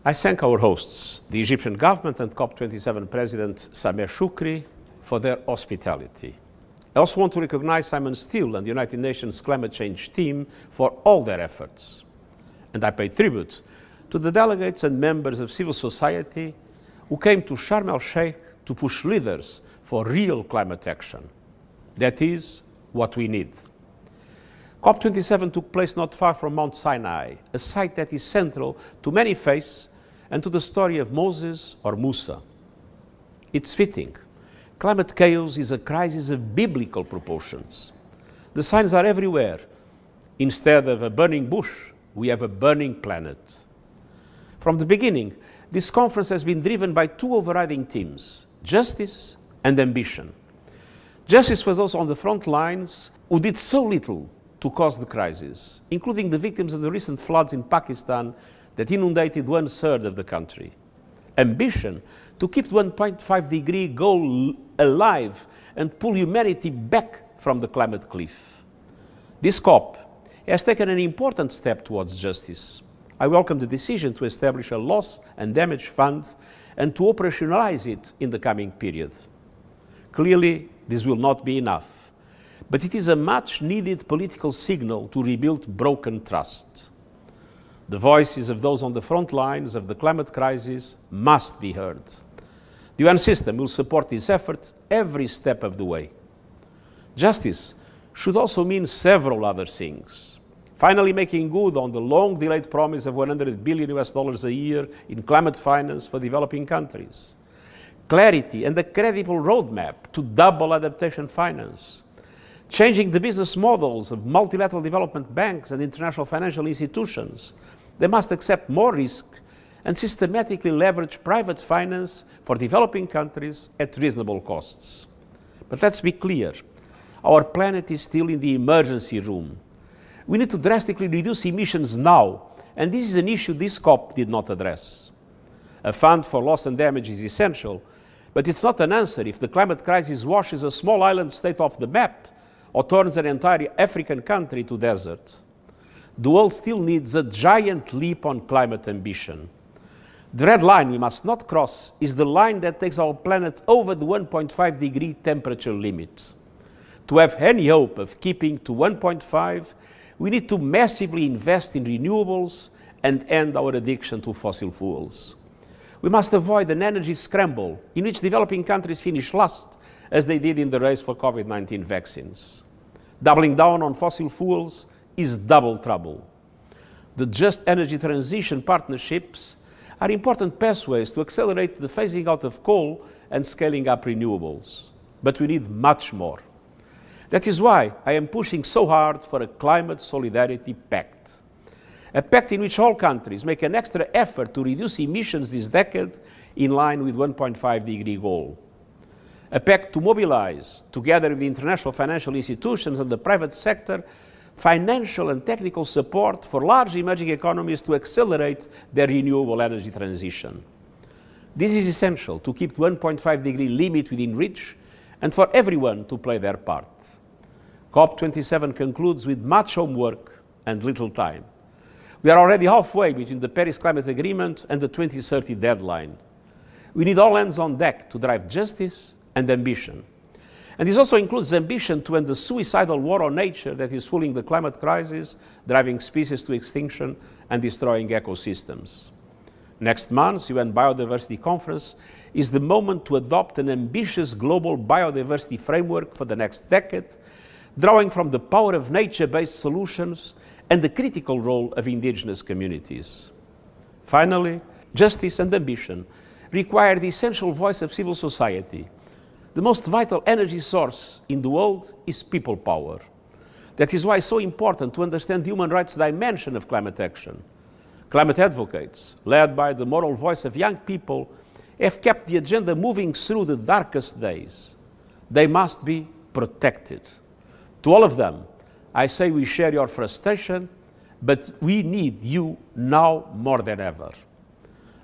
I thank our hosts, the Egyptian government and COP27 President Sameh Shoukry, for their hospitality. I also want to recognize Simon Steele and the United Nations climate change team for all their efforts. And I pay tribute to the delegates and members of civil society who came to Sharm el-Sheikh to push leaders for real climate action. That is what we need. COP27 took place not far from Mount Sinai, a site that is central to many faiths and to the story of Moses or Musa. It's fitting. Climate chaos is a crisis of biblical proportions. The signs are everywhere. Instead of a burning bush, we have a burning planet. From the beginning, this conference has been driven by two overriding themes: justice and ambition. Justice for those on the front lines who did so little to cause the crisis, including the victims of the recent floods in Pakistan that inundated 1/3 of the country. Ambition to keep the 1.5-degree goal alive and pull humanity back from the climate cliff. This COP has taken an important step towards justice. I welcome the decision to establish a loss and damage fund and to operationalize it in the coming period. Clearly, this will not be enough, but it is a much-needed political signal to rebuild broken trust. The voices of those on the front lines of the climate crisis must be heard. The UN system will support this effort every step of the way. Justice should also mean several other things. Finally making good on the long-delayed promise of $100 billion a year in climate finance for developing countries. Clarity and a credible roadmap to double adaptation finance. Changing the business models of multilateral development banks and international financial institutions. They must accept more risk and systematically leverage private finance for developing countries at reasonable costs. But let's be clear, our planet is still in the emergency room. We need to drastically reduce emissions now, and this is an issue this COP did not address. A fund for loss and damage is essential, but it's not an answer if the climate crisis washes a small island state off the map or turns an entire African country to desert. The world still needs a giant leap on climate ambition. The red line we must not cross is the line that takes our planet over the 1.5-degree temperature limit. To have any hope of keeping to 1.5, we need to massively invest in renewables and end our addiction to fossil fuels. We must avoid an energy scramble in which developing countries finish last, as they did in the race for COVID-19 vaccines. Doubling down on fossil fuels is double trouble. The Just Energy Transition partnerships are important pathways to accelerate the phasing out of coal and scaling up renewables. But we need much more. That is why I am pushing so hard for a climate solidarity pact. A pact in which all countries make an extra effort to reduce emissions this decade in line with 1.5-degree goal. A pact to mobilize, together with the international financial institutions and the private sector, financial and technical support for large emerging economies to accelerate their renewable energy transition. This is essential to keep the 1.5-degree limit within reach and for everyone to play their part. COP27 concludes with much homework and little time. We are already halfway between the Paris Climate Agreement and the 2030 deadline. We need all hands on deck to drive justice and ambition. And this also includes ambition to end the suicidal war on nature that is fueling the climate crisis, driving species to extinction and destroying ecosystems. Next month's UN Biodiversity Conference is the moment to adopt an ambitious global biodiversity framework for the next decade, drawing from the power of nature-based solutions and the critical role of indigenous communities. Finally, justice and ambition require the essential voice of civil society. The most vital energy source in the world is people power. That is why it's so important to understand the human rights dimension of climate action. Climate advocates, led by the moral voice of young people, have kept the agenda moving through the darkest days. They must be protected. To all of them, I say we share your frustration, but we need you now more than ever.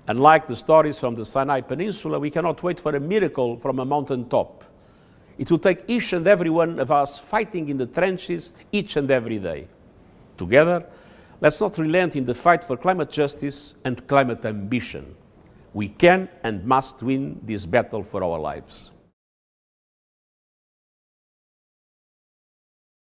Unlike the stories from the Sinai Peninsula, we cannot wait for a miracle from a mountain top. It will take each and every one of us fighting in the trenches each and every day. Together, Let's not relent in the fight for climate justice and climate ambition. We can and must win this battle for our lives.